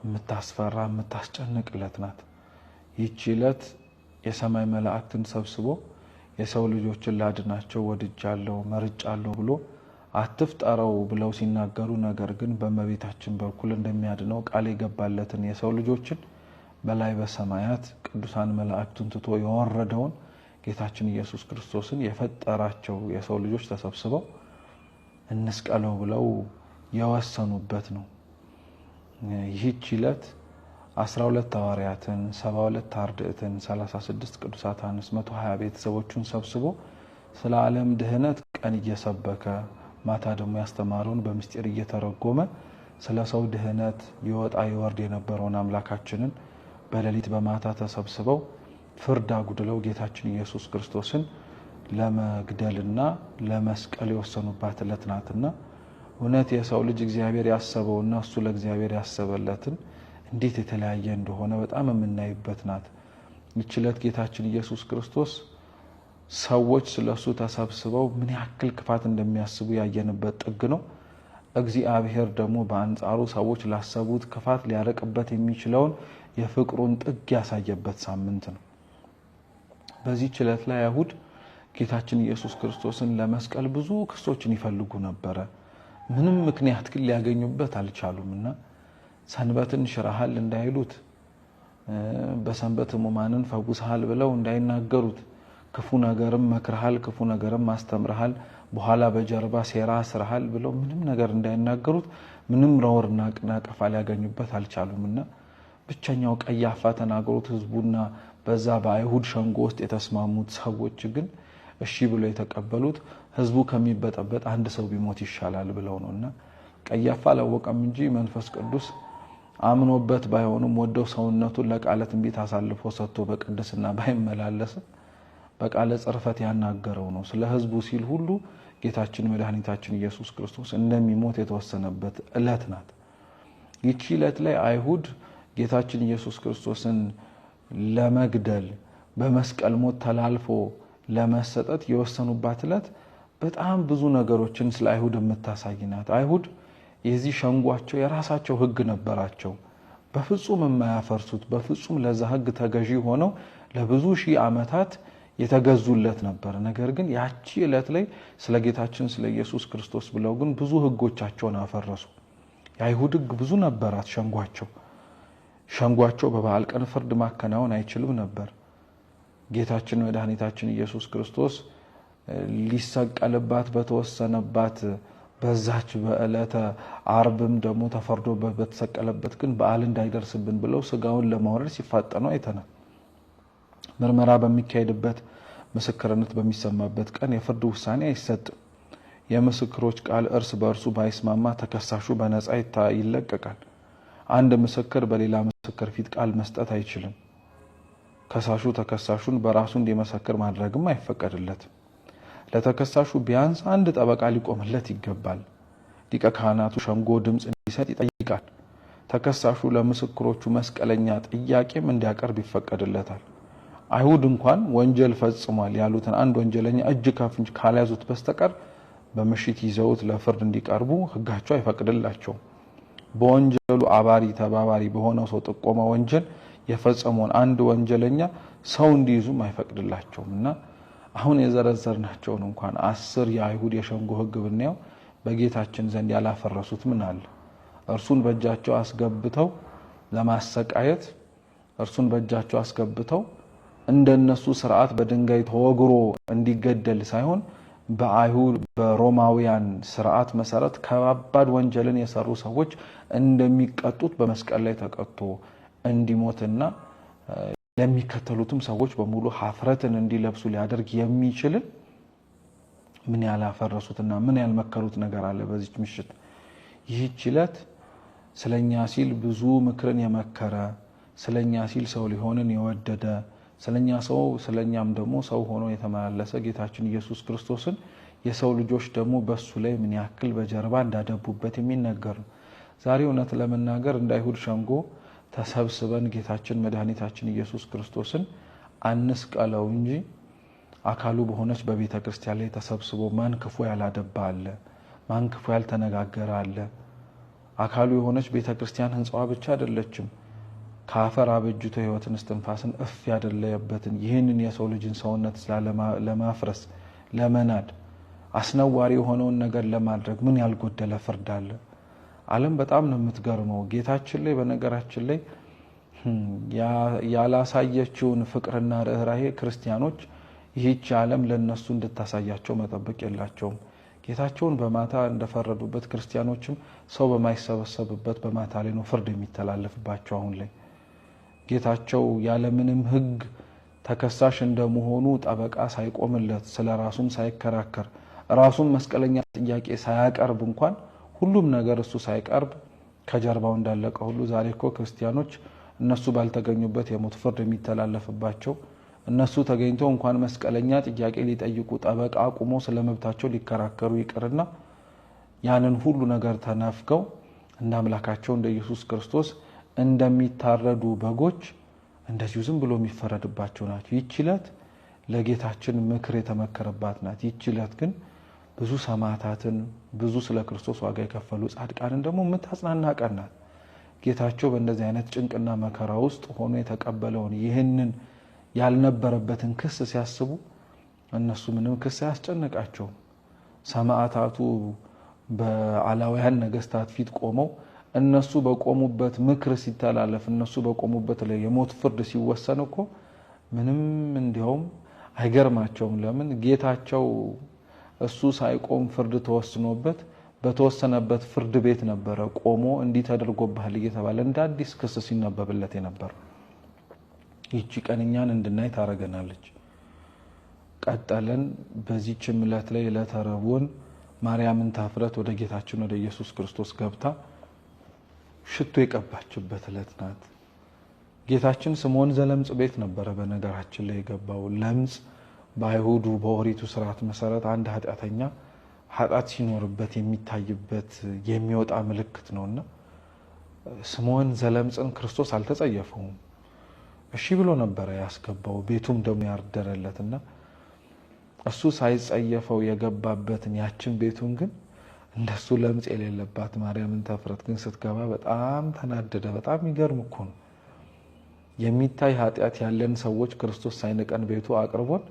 የምታስፈራ የምታስጨንቅ ዕለት ናት። ይህች ዕለት የሰማይ መላእክትን ሰብስቦ የሰው ልጆችን ላድናቸው ወድጃለሁ መርጫለሁ ብሎ አትፍጠረው ብለው ሲናገሩ ነገር ግን በእመቤታችን በኩል እንደሚያድነው ቃል የገባለትን የሰው ልጆችን በላይ በሰማያት ቅዱሳን መላእክቱን ትቶ የወረደውን ጌታችን ኢየሱስ ክርስቶስን የፈጠራቸው የሰው ልጆች ተሰብስበው እንስቀለው ብለው የወሰኑበት ነው። ይህች ዕለት 12 ሐዋርያትን 72 አርድእትን 36 ቅዱሳት አንስት 120 ቤተሰቦቹን ሰብስቦ ስለ ዓለም ድህነት ቀን እየሰበከ ማታ ደግሞ ያስተማረውን በምስጢር እየተረጎመ ስለ ሰው ድህነት ይወጣ ይወርድ የነበረውን አምላካችንን በሌሊት በማታ ተሰብስበው ፍርድ አጉድለው ጌታችን ኢየሱስ ክርስቶስን ለመግደልና ለመስቀል የወሰኑባት ዕለት ናትና እውነት የሰው ልጅ እግዚአብሔር ያሰበውና እሱ ለእግዚአብሔር ያሰበለትን እንዴት የተለያየ እንደሆነ በጣም የምናይበት ናት። ይህች ዕለት ጌታችን ኢየሱስ ክርስቶስ ሰዎች ስለሱ ተሰብስበው ምን ያክል ክፋት እንደሚያስቡ ያየንበት ጥግ ነው። እግዚአብሔር ደግሞ በአንጻሩ ሰዎች ላሰቡት ክፋት ሊያረቅበት የሚችለውን የፍቅሩን ጥግ ያሳየበት ሳምንት ነው። በዚህ ዕለት ላይ አይሁድ ጌታችን ኢየሱስ ክርስቶስን ለመስቀል ብዙ ክሶችን ይፈልጉ ነበረ። ምንም ምክንያት ግን ሊያገኙበት አልቻሉምና ሰንበትን ሽረሃል እንዳይሉት በሰንበት ሕሙማንን ፈውሰሃል ብለው እንዳይናገሩት ክፉ ነገርም መክረሃል ክፉ ነገርም አስተምረሃል በኋላ በጀርባ ሴራ ስራሃል ብለው ምንም ነገር እንዳይናገሩት ምንም ረወርና ነቀፋ ሊያገኙበት አልቻሉምና ብቸኛው ቀያፋ ተናገሩት ህዝቡና በዛ በአይሁድ ሸንጎ ውስጥ የተስማሙት ሰዎች ግን እሺ ብሎ የተቀበሉት ህዝቡ ከሚበጠበጥ አንድ ሰው ቢሞት ይሻላል ብለው ነውና ቀያፋ አላወቀም እንጂ መንፈስ ቅዱስ አምኖበት ባይሆንም ወደው ሰውነቱን ለቃለ ትንቢት አሳልፎ ሰጥቶ በቅድስና ባይመላለስ በቃለ ጽርፈት ያናገረው ነው። ስለ ህዝቡ ሲል ሁሉ ጌታችን መድኃኒታችን ኢየሱስ ክርስቶስ እንደሚሞት የተወሰነበት ዕለት ናት። ይህች ዕለት ላይ አይሁድ ጌታችን ኢየሱስ ክርስቶስን ለመግደል በመስቀል ሞት ተላልፎ ለመሰጠት የወሰኑባት ዕለት በጣም ብዙ ነገሮችን ስለ አይሁድ የምታሳይ ናት። አይሁድ የዚህ ሸንጓቸው የራሳቸው ህግ ነበራቸው። በፍጹም የማያፈርሱት በፍጹም ለዛ ህግ ተገዢ ሆነው ለብዙ ሺህ ዓመታት የተገዙለት ነበር። ነገር ግን ያቺ ዕለት ላይ ስለ ጌታችን ስለ ኢየሱስ ክርስቶስ ብለው ግን ብዙ ህጎቻቸውን አፈረሱ። የአይሁድ ህግ ብዙ ነበራት። ሸንጓቸው በበዓል ቀን ፍርድ ማከናወን አይችልም ነበር። ጌታችን መድኃኒታችን ኢየሱስ ክርስቶስ ሊሰቀልባት በተወሰነባት በዛች በዕለተ ዓርብም ደግሞ ተፈርዶበት በተሰቀለበት ግን በዓል እንዳይደርስብን ብለው ስጋውን ለማውረድ ሲፋጠኑ አይተናል። ምርመራ በሚካሄድበት ምስክርነት በሚሰማበት ቀን የፍርድ ውሳኔ አይሰጥም። የምስክሮች ቃል እርስ በእርሱ ባይስማማ ተከሳሹ በነፃ ይለቀቃል። አንድ ምስክር በሌላ ምስክር ፊት ቃል መስጠት አይችልም። ከሳሹ ተከሳሹን በራሱ እንዲመሰክር ማድረግም አይፈቀድለትም። ለተከሳሹ ቢያንስ አንድ ጠበቃ ሊቆምለት ይገባል። ሊቀ ካህናቱ ሸንጎ ድምጽ እንዲሰጥ ይጠይቃል። ተከሳሹ ለምስክሮቹ መስቀለኛ ጥያቄም እንዲያቀርብ ይፈቀድለታል። አይሁድ እንኳን ወንጀል ፈጽሟል ያሉትን አንድ ወንጀለኛ እጅ ከፍንጅ ካልያዙት በስተቀር በምሽት ይዘውት ለፍርድ እንዲቀርቡ ህጋቸው አይፈቅድላቸውም። በወንጀሉ አባሪ ተባባሪ በሆነው ሰው ጥቆማ ወንጀል የፈጸመውን አንድ ወንጀለኛ ሰው እንዲይዙም አይፈቅድላቸውምና አሁን የዘረዘርናቸውን እንኳን 10 የአይሁድ የሸንጎ ህግ ብናየው በጌታችን ዘንድ ያላፈረሱት ምን አለ? እርሱን በእጃቸው አስገብተው ለማሰቃየት እርሱን በእጃቸው አስገብተው እንደነሱ ስርዓት በድንጋይ ተወግሮ እንዲገደል ሳይሆን በአይሁድ በሮማውያን ስርዓት መሰረት ከባድ ወንጀልን የሰሩ ሰዎች እንደሚቀጡት በመስቀል ላይ ተቀጥቶ እንዲሞትና ለሚከተሉትም ሰዎች በሙሉ ሀፍረትን እንዲለብሱ ሊያደርግ የሚችል ምን ያላፈረሱትና ምን ያልመከሩት ነገር አለ በዚች ምሽት። ይህች ዕለት ስለኛ ሲል ብዙ ምክርን የመከረ ስለኛ ሲል ሰው ሊሆንን የወደደ ስለኛ ሰው ስለኛም ደግሞ ሰው ሆኖ የተመላለሰ ጌታችን ኢየሱስ ክርስቶስን የሰው ልጆች ደግሞ በሱ ላይ ምን ያክል በጀርባ እንዳደቡበት የሚነገር ነው። ዛሬ እውነት ለመናገር እንደ አይሁድ ሸንጎ ተሰብስበን ጌታችን መድኃኒታችን ኢየሱስ ክርስቶስን አንስቀለው እንጂ አካሉ በሆነች በቤተ ክርስቲያን ላይ ተሰብስቦ ማን ክፉ ያላደባ አለ? ማን ክፉ ያልተነጋገረ አለ? አካሉ የሆነች ቤተክርስቲያን ህንጻዋ ብቻ አይደለችም። ካፈር አበጅቶ ህይወትን እስትንፋስን እፍ ያደለየበትን ይህንን የሰው ልጅን ሰውነት ለማፍረስ ለመናድ አስነዋሪ የሆነውን ነገር ለማድረግ ምን ያልጎደለ ፍርድ አለ? ዓለም በጣም ነው የምትገርመው። ጌታችን ላይ በነገራችን ላይ ያላሳየችውን ፍቅርና ርህራሄ ክርስቲያኖች ይህች ዓለም ለነሱ እንድታሳያቸው መጠበቅ የላቸውም። ጌታቸውን በማታ እንደፈረዱበት ክርስቲያኖችም ሰው በማይሰበሰብበት በማታ ላይ ነው ፍርድ የሚተላለፍባቸው። አሁን ላይ ጌታቸው ያለምንም ህግ ተከሳሽ እንደመሆኑ ጠበቃ ሳይቆምለት ስለራሱም ሳይከራከር ራሱን መስቀለኛ ጥያቄ ሳያቀርብ እንኳን ሁሉም ነገር እሱ ሳይቀርብ ከጀርባው እንዳለቀ ሁሉ ዛሬ እኮ ክርስቲያኖች እነሱ ባልተገኙበት የሞት ፍርድ የሚተላለፍባቸው እነሱ ተገኝተው እንኳን መስቀለኛ ጥያቄ ሊጠይቁ ጠበቃ አቁሞ ስለመብታቸው ሊከራከሩ ይቅርና ያንን ሁሉ ነገር ተናፍቀው እንደ አምላካቸው እንደ ኢየሱስ ክርስቶስ እንደሚታረዱ በጎች እንደዚሁ ዝም ብሎ የሚፈረድባቸው ናቸው። ይችላት ለጌታችን ምክር የተመከረባት ናት። ይችላት ግን ብዙ ሰማዕታትን ብዙ ስለ ክርስቶስ ዋጋ የከፈሉ ጻድቃንን ደግሞ የምታጽናና ቀን ናት። ጌታቸው በእንደዚህ አይነት ጭንቅና መከራ ውስጥ ሆኖ የተቀበለውን ይህንን ያልነበረበትን ክስ ሲያስቡ እነሱ ምንም ክስ አያስጨንቃቸውም። ሰማዕታቱ በአላውያን ነገስታት ፊት ቆመው እነሱ በቆሙበት ምክር ሲተላለፍ እነሱ በቆሙበት ላይ የሞት ፍርድ ሲወሰን እኮ ምንም እንዲያውም አይገርማቸውም። ለምን? ጌታቸው እሱ ሳይቆም ፍርድ ተወስኖበት በተወሰነበት ፍርድ ቤት ነበረ ቆሞ እንዲህ ተደርጎብሃል እየተባለ እንደ አዲስ ክስ ሲነበብለት የነበር። ይህች ቀን እኛን እንድናይ ታረገናለች። ቀጠለን በዚህች ዕለት ላይ ዕለተ ረቡዕን ማርያምን ታፍረት ወደ ጌታችን ወደ ኢየሱስ ክርስቶስ ገብታ ሽቶ የቀባችበት ዕለት ናት። ጌታችን ስምዖን ዘለምጽ ቤት ነበረ በነገራችን ላይ የገባው። ለምጽ በአይሁዱ በኦሪቱ ስርዓት መሰረት አንድ ኃጢአተኛ ኃጢአት ሲኖርበት የሚታይበት የሚወጣ ምልክት ነውና ስምዖን ዘለምጽን ክርስቶስ አልተጸየፈውም። እሺ ብሎ ነበረ ያስገባው። ቤቱም ደግሞ ያርደረለትና እሱ ሳይጸየፈው የገባበትን ያችን ቤቱን ግን እንደሱ ለምጽ የሌለባት ማርያምን ታፍረት ግን ስትገባ በጣም ተናደደ። በጣም ይገርም እኮ ነው። የሚታይ ኃጢአት ያለን ሰዎች ክርስቶስ ሳይንቀን ቤቱ አቅርቦን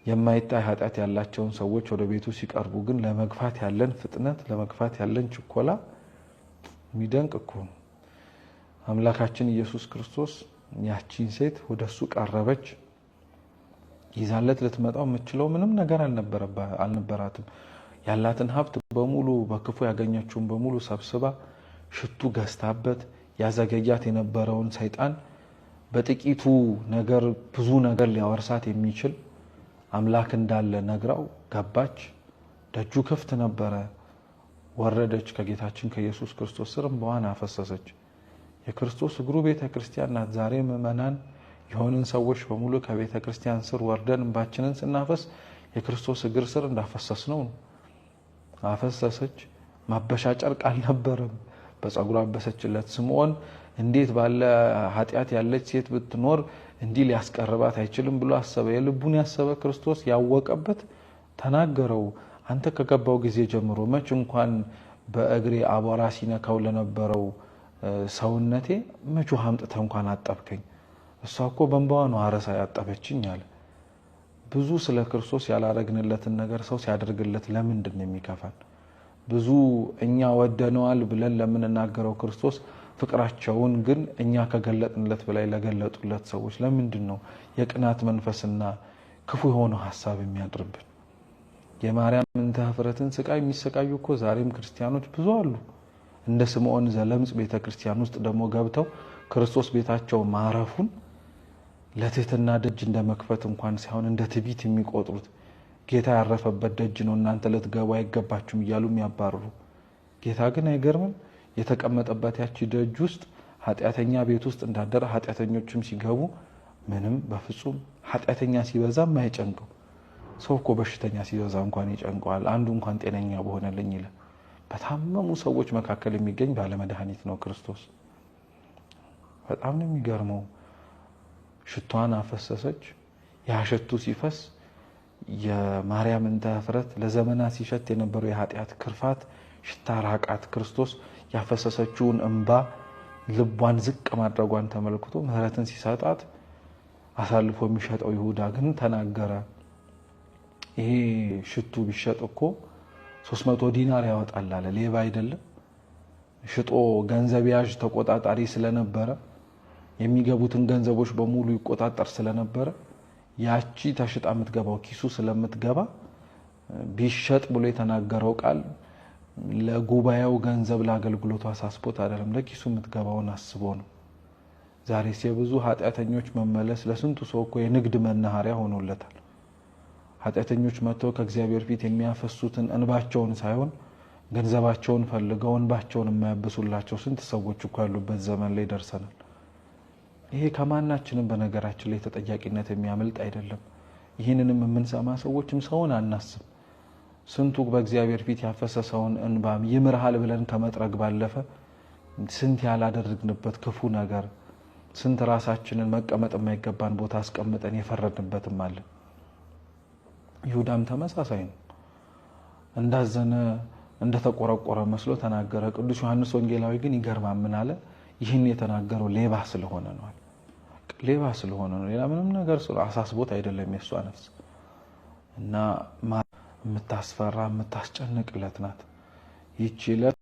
የማይታይ ኃጢአት ያላቸውን ሰዎች ወደ ቤቱ ሲቀርቡ ግን ለመግፋት ያለን ፍጥነት ለመግፋት ያለን ችኮላ የሚደንቅ እኮ ነው። አምላካችን ኢየሱስ ክርስቶስ ያቺን ሴት ወደሱ ቀረበች። ይዛለት ልትመጣው የምትችለው ምንም ነገር አልነበራትም። ያላትን ሀብት በሙሉ በክፉ ያገኘችውን በሙሉ ሰብስባ ሽቱ ገዝታበት ያዘገያት የነበረውን ሰይጣን በጥቂቱ ነገር ብዙ ነገር ሊያወርሳት የሚችል አምላክ እንዳለ ነግራው ገባች። ደጁ ክፍት ነበረ። ወረደች። ከጌታችን ከኢየሱስ ክርስቶስ ስር እንባዋን አፈሰሰች። የክርስቶስ እግሩ ቤተ ክርስቲያን ናት። ዛሬ ምእመናን የሆንን ሰዎች በሙሉ ከቤተ ክርስቲያን ስር ወርደን እንባችንን ስናፈስ የክርስቶስ እግር ስር እንዳፈሰስ ነው። አፈሰሰች። ማበሻ ጨርቅ አልነበረም። በፀጉሯ አበሰችለት። ስምዖን እንዴት ባለ ኃጢአት ያለች ሴት ብትኖር እንዲህ ሊያስቀርባት አይችልም ብሎ አሰበ። የልቡን ያሰበ ክርስቶስ ያወቀበት ተናገረው። አንተ ከገባው ጊዜ ጀምሮ መች እንኳን በእግሬ አቧራ ሲነካው ለነበረው ሰውነቴ መች ውሃ አምጥተህ እንኳን አጠብከኝ? እሷ እኮ በእንባዋ ነው አረሳ ያጠበችኝ አለ። ብዙ ስለ ክርስቶስ ያላረግንለትን ነገር ሰው ሲያደርግለት ለምንድን ነው የሚከፋን? ብዙ እኛ ወደነዋል ብለን ለምንናገረው ክርስቶስ ፍቅራቸውን ግን እኛ ከገለጥንለት በላይ ለገለጡለት ሰዎች ለምንድን ነው የቅናት መንፈስና ክፉ የሆነው ሐሳብ የሚያድርብን? የማርያምን ታፍረትን ስቃይ የሚሰቃዩ እኮ ዛሬም ክርስቲያኖች ብዙ አሉ። እንደ ስምዖን ዘለምጽ ቤተክርስቲያን ውስጥ ደግሞ ገብተው ክርስቶስ ቤታቸው ማረፉን ለትህትና ደጅ እንደመክፈት እንኳን ሳይሆን እንደ ትዕቢት የሚቆጥሩት ጌታ ያረፈበት ደጅ ነው እናንተ ልትገቡ አይገባችሁም እያሉ የሚያባርሩ። ጌታ ግን አይገርምም? የተቀመጠበት ያቺ ደጅ ውስጥ ኃጢአተኛ ቤት ውስጥ እንዳደረ ኃጢአተኞችም ሲገቡ ምንም በፍጹም ኃጢአተኛ ሲበዛም አይጨንቀው። ሰው እኮ በሽተኛ ሲበዛ እንኳን ይጨንቀዋል። አንዱ እንኳን ጤነኛ በሆነልኝ ይላል። በታመሙ ሰዎች መካከል የሚገኝ ባለመድኃኒት ነው ክርስቶስ። በጣም ነው የሚገርመው። ሽቷን አፈሰሰች። ያ ሽቱ ሲፈስ የማርያምን ታፍረት ለዘመናት ሲሸት የነበረው የኃጢአት ክርፋት ሽታ ራቃት። ክርስቶስ ያፈሰሰችውን እንባ ልቧን ዝቅ ማድረጓን ተመልክቶ ምህረትን ሲሰጣት አሳልፎ የሚሸጠው ይሁዳ ግን ተናገረ። ይሄ ሽቱ ቢሸጥ እኮ 300 ዲናር ያወጣል አለ። ሌባ አይደለም። ሽጦ ገንዘብ ያዥ ተቆጣጣሪ ስለነበረ የሚገቡትን ገንዘቦች በሙሉ ይቆጣጠር ስለነበረ ያቺ ተሽጣ የምትገባው ኪሱ ስለምትገባ ቢሸጥ ብሎ የተናገረው ቃል ለጉባኤው ገንዘብ ለአገልግሎቱ አሳስቦት አይደለም፣ ለኪሱ የምትገባውን አስቦ ነው። ዛሬስ የብዙ ኃጢአተኞች መመለስ ለስንቱ ሰው እኮ የንግድ መናኸሪያ ሆኖለታል። ኃጢአተኞች መጥተው ከእግዚአብሔር ፊት የሚያፈሱትን እንባቸውን ሳይሆን ገንዘባቸውን ፈልገው እንባቸውን የማያብሱላቸው ስንት ሰዎች እኮ ያሉበት ዘመን ላይ ደርሰናል። ይሄ ከማናችንም በነገራችን ላይ ተጠያቂነት የሚያመልጥ አይደለም። ይህንንም የምንሰማ ሰዎችም ሰውን አናስብ። ስንቱ በእግዚአብሔር ፊት ያፈሰሰውን እንባም ይምርሃል ብለን ከመጥረግ ባለፈ ስንት ያላደረግንበት ክፉ ነገር፣ ስንት ራሳችንን መቀመጥ የማይገባን ቦታ አስቀምጠን የፈረድንበትም አለ። ይሁዳም ተመሳሳይ ነው። እንዳዘነ እንደተቆረቆረ መስሎ ተናገረ። ቅዱስ ዮሐንስ ወንጌላዊ ግን ይገርማል። ምን አለ? ይህን የተናገረው ሌባ ስለሆነ ነው። ሌባ ስለሆነ ነው፣ ሌላ ምንም ነገር አሳስቦት አይደለም። የሷ ነፍስ እና የምታስፈራ የምታስጨንቅለት ናት ይህች ዕለት።